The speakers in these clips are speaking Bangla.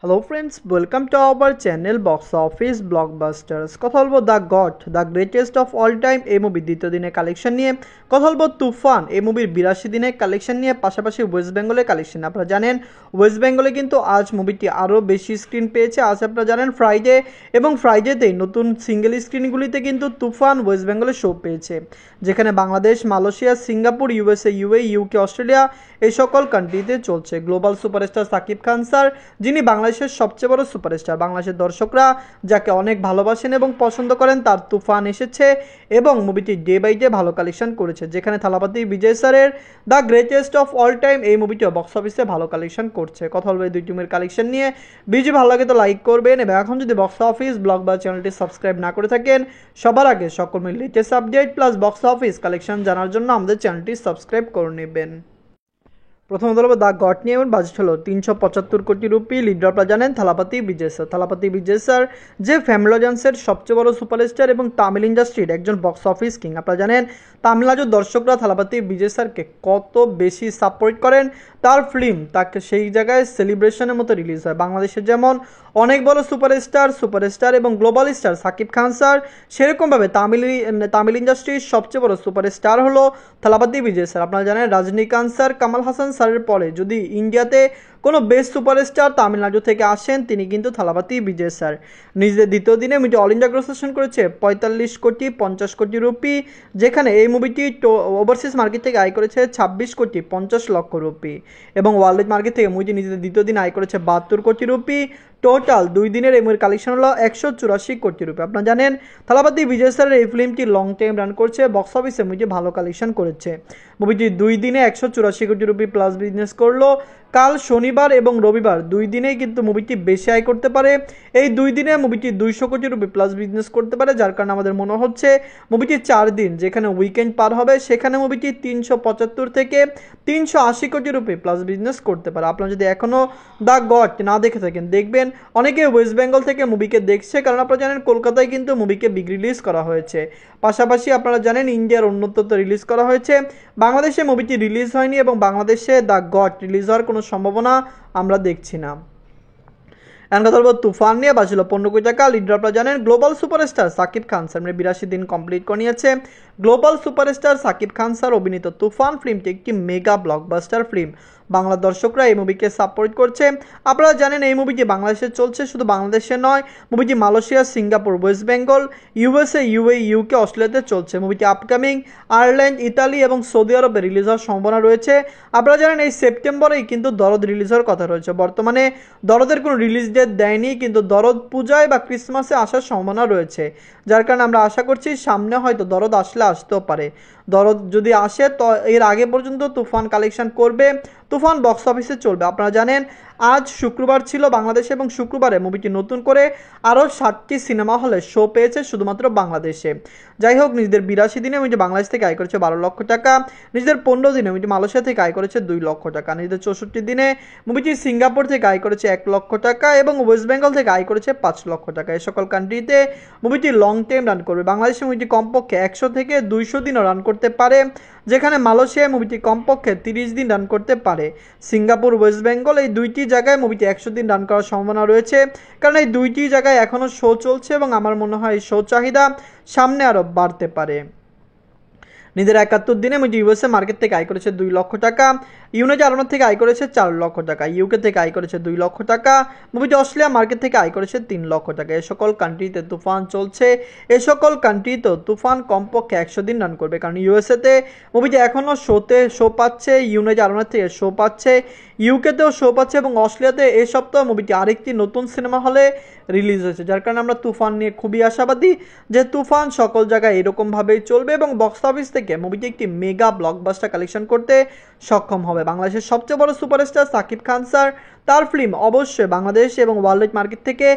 Hello friends, welcome to our channel Box Office Blockbusters. কথা বলবো the god the greatest of all time এই মুভির দ্বিতীয় দিনের কালেকশন নিয়ে। কথা বলবো তুফান এই মুভির 82 দিনের কালেকশন নিয়ে, পাশাপাশি ওয়েস্ট বেঙ্গলের কালেকশন। আপনারা জানেন ওয়েস্ট বেঙ্গলে কিন্তু আজ মুভিটি আরও বেশি স্ক্রিন পেয়েছে। আজ আপনারা জানেন ফ্রাইডে, এবং ফ্রাইডেতেই নতুন সিঙ্গেল স্ক্রিনগুলিতে কিন্তু তুফান ওয়েস্ট বেঙ্গলে শো পেয়েছে, যেখানে Bangladesh, Malaysia, Singapore, USA, UK, Australia এই সকল কান্ট্রিতে চলছে। Global superstar Shakib Khan sir, যিনি বাংলাদেশের সবচেয়ে বড় সুপারস্টার, বাংলাদেশের দর্শকরা যাকে অনেক ভালোবাসেন এবং পছন্দ করেন, তার তুফান এসেছে এবং মুভিটি ডে বাই ডে ভালো কালেকশন করেছে। যেখানে থালাপতি বিজয় স্যারের the greatest of all time এই মুভিটিও বক্স অফিসে ভালো কালেকশন করছে। কথা বলবো এই দুই টিমের কালেকশন নিয়ে। ভিডিও ভালো লাগে তো লাইক করবেন, এবং এখন যদি বক্স অফিস ব্লগ বা চ্যানেলটি সাবস্ক্রাইব না করে থাকেন, সবার আগে সকল latest update plus box office collection জানার জন্য আমাদের চ্যানেলটি সাবস্ক্রাইব করে নেবেন। প্রথম বলবো দ্য গড নিয়ে। এমন বাজেট হলো 375 কোটি রুপি। লিডার আপনারা জানেন থালাপতি বিজয় স্যার। থালাপতি বিজয় স্যার যে ফ্যামিলিজন্সের সবচেয়ে বড় সুপারস্টার এবং তামিল ইন্ডাস্ট্রির একজন বক্স অফিস কিং। আপনারা জানেন তামিলনাড়ুর দর্শকরা থালাপতি বিজয় স্যারকে কত বেশি সাপোর্ট করেন। তার ফিল্ম তাকে সেই জায়গায় সেলিব্রেশনের মতো রিলিজ হয়। বাংলাদেশের যেমন অনেক বড় সুপারস্টার এবং global star Shakib Khan sir, সেরকমভাবে তামিল ইন্ডাস্ট্রির সবচেয়ে বড় সুপারস্টার হলো থালাপতি বিজয় স্যার। আপনারা জানেন রজনীকান্ত স্যার, কামাল হাসান স্যারের পরে যদি ইন্ডিয়াতে কোনো বেস্ট সুপারস্টার তামিলনাড়ু থেকে আসেন, তিনি কিন্তু থালাপতি বিজয় স্যার। নিজেদের দ্বিতীয় দিনে মুভিটি অল ইন্ডিয়া গ্রস করেছে 45 কোটি 50 কোটি রুপি, যেখানে এই মুভিটি ওভারসিজ মার্কেট থেকে আয় করেছে 26 কোটি 50 লক্ষ রুপি, এবং ওয়ার্ল্ড মার্কেট থেকে মুভিটি নিজেদের দ্বিতীয় দিন আয় করেছে 72 কোটি রুপি। টোটাল দুই দিনের এই মুভির কালেকশন হলো 184 কোটি রুপি। আপনারা জানেন থালাপতি বিজয় স্যারের এই ফিল্মটি লং টাইম রান করছে, বক্স অফিসে মুভিটি ভালো কালেকশন করেছে। মুভিটি দুই দিনে 184 কোটি রুপি প্লাস বিজনেস করলো। কাল শনিবার এবং রবিবার দুই দিনেই কিন্তু মুভিটি বেশি আয় করতে পারে। এই দুই দিনে মুভিটি 200 কোটি রুপি প্লাস বিজনেস করতে পারে, যার কারণে আমাদের মনে হচ্ছে মুভিটি 4 দিন যেখানে উইকেন্ড পার হবে, সেখানে মুভিটি 375 থেকে 380 কোটি রুপি প্লাস বিজনেস করতে পারে। আপনারা যদি এখনও দ্য গড না দেখে থাকেন, দেখবেন অনেকে ওয়েস্ট বেঙ্গল থেকে মুভিকে দেখছে, কারণ আপনারা জানেন কলকাতায় কিন্তু মুভিকে বিগ রিলিজ করা হয়েছে। পাশাপাশি আপনারা জানেন ইন্ডিয়ার অন্যত্র রিলিজ করা হয়েছে, বাংলাদেশে মুভিটি রিলিজ হয়নি, এবং বাংলাদেশে দ্য গড রিলিজ হওয়ার কোনো সম্ভাবনা আমরা দেখছি না। এখন কথা বলবো তুফান নিয়ে। বাঁচলো 15 কোটি টাকা। লিডার আপনারা জানেন global superstar Shakib Khan sir 82 দিন কমপ্লিট করে নিয়েছে। Global superstar Shakib Khan sir অভিনীত তুফান ফিল্মটি একটি মেগা ব্লকবাস্টার ফিল্ম। বাংলা দর্শকরা এই মুভিকে সাপোর্ট করছে। আপনারা জানেন এই মুভিটি বাংলাদেশে চলছে, শুধু বাংলাদেশে নয়, মুভিটি Malaysia, Singapore, West Bengal, USA, UK, অস্ট্রেলিয়াতে চলছে। মুভিটি আপকামিং আয়ারল্যান্ড, ইতালি এবং সৌদি আরবে রিলিজ হওয়ার সম্ভাবনা রয়েছে। আপনারা জানেন এই সেপ্টেম্বরেই কিন্তু দরদ রিলিজ হওয়ার কথা রয়েছে। বর্তমানে দরদের কোনো রিলিজ ডেট দেয়নি, কিন্তু দরদ পূজায় বা ক্রিসমাসে আসার সম্ভাবনা রয়েছে, যার কারণে আমরা আশা করছি সামনে হয়তো দরদ আসতেও পারে। দরদ যদি আসে তো এর আগে পর্যন্ত তুফান কালেকশন করবে, তুফান বক্স অফিসে চলবে। আপনারা জানেন আজ শুক্রবার ছিল বাংলাদেশে, এবং শুক্রবারে মুভিটি নতুন করে আরও 60টি সিনেমা হলে শো পেয়েছে শুধুমাত্র বাংলাদেশে। যাই হোক, নিজেদের 82 দিনে মুভিটি বাংলাদেশ থেকে আয় করেছে 12 লক্ষ টাকা। নিজেদের 15 দিনে মুভিটি মালয়েশিয়া থেকে আয় করেছে 2 লক্ষ টাকা। নিজেদের 64 দিনে মুভিটি সিঙ্গাপুর থেকে আয় করেছে 1 লক্ষ টাকা, এবং ওয়েস্ট বেঙ্গল থেকে আয় করেছে 5 লক্ষ টাকা। এই সকল কান্ট্রিতে মুভিটি লং টাইম রান করবে। বাংলাদেশে মুভিটি কমপক্ষে 100 থেকে 200 দিনও রান করতে পারে, যেখানে মালয়েশিয়ায় মুভিটি কমপক্ষে 30 দিন রান করতে পারে। সিঙ্গাপুর, ওয়েস্ট বেঙ্গল এই দুইটি জায়গায় মুভিটি 100 দিন রান করার সম্ভাবনা রয়েছে, কারণ এই দুইটি জায়গায় এখনও শো চলছে, এবং আমার মনে হয় এই শো চাহিদা সামনে আরও বাড়তে পারে। নিজের 71 দিনে মুভিটি ইউএসএ মার্কেট থেকে আয় করেছে 2 লক্ষ টাকা। ইউনাইটেড আরব থেকে আয় করেছে 4 লক্ষ টাকা। ইউকে থেকে আয় করেছে 2 লক্ষ টাকা। মুভিটি অস্ট্রেলিয়া মার্কেট থেকে আয় করেছে 3 লক্ষ টাকা। এই সকল কান্ট্রিতে তুফান চলছে। এই সকল কান্ট্রিতেও তুফান কমপক্ষে 100 দিন রান করবে, কারণ ইউএসএতে মুভিটি এখনও শো পাচ্ছে, ইউনাইটেড আরব থেকে শো পাচ্ছে, ইউকেতেও শো পাচ্ছে, এবং অস্ট্রেলিয়াতে এই সপ্তাহে মুভিটি আরেকটি নতুন সিনেমা হলে রিলিজ হয়েছে, যার কারণে আমরা তুফান নিয়ে খুবই আশাবাদী যে তুফান সকল জায়গায় এরকমভাবেই চলবে, এবং বক্স অফিস থেকে মুভিটি একটি মেগা ব্লকবাস্টার কালেকশন করতে সক্ষম হবে। বাংলাদেশের সবচেয়ে বড় সুপারস্টার সাকিব খান স্যার, তার ফিল্ম অবশ্যই বাংলাদেশ এবং ওয়ার্ল্ড মার্কেট থেকে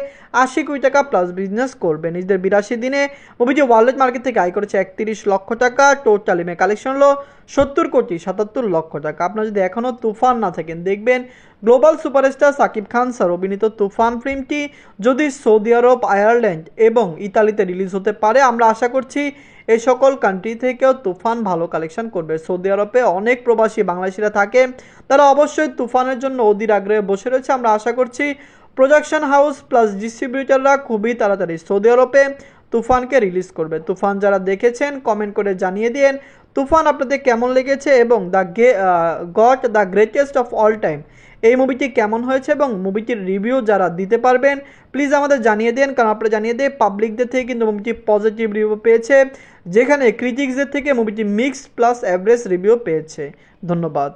80 কোটি টাকা প্লাস বিজনেস করবে। নিজেদের 82 দিনে মুভিটি ওয়ার্ল্ড মার্কেট থেকে আয় করেছে 31 লক্ষ টাকা। টোটাল ইমে কালেকশন হলো 70 কোটি 77 লক্ষ টাকা। আপনারা যদি এখনও তুফান না থাকেন, দেখবেন global superstar Shakib Khan sir অভিনীত তুফান ফিল্মটি যদি সৌদি আরব, আয়ারল্যান্ড এবং ইতালিতে রিলিজ হতে পারে, আমরা আশা করছি এই সকল কান্ট্রি থেকেও তুফান ভালো কালেকশন করবে। সৌদি আরবে অনেক প্রবাসী বাংলাদেশিরা থাকে, তারা অবশ্যই তুফানের জন্য অধীর আগ্রহে বসে রয়েছে। আমরা আশা করছি প্রোডাকশন হাউস প্লাস ডিস্ট্রিবিউটাররা খুবই তাড়াতাড়ি সৌদি আরবে তুফানকে রিলিজ করবে। তুফান যারা দেখেছেন কমেন্ট করে জানিয়ে দিন তুফান আপনাদের কেমন লেগেছে এবং god the greatest of all time এই মুভিটি কেমন হয়েছে এবং মুভিটির রিভিউ যারা দিতে পারবেন প্লিজ আমাদের জানিয়ে দিন, কারণ আপনারা জানিয়ে দিয়ে পাবলিকদের থেকে কিন্তু মুভিটি পজিটিভ রিভিউ পেয়েছে, যেখানে ক্রিটিক্সদের থেকে মুভিটি মিক্সড প্লাস অ্যাভারেজ রিভিউ পেয়েছে। ধন্যবাদ।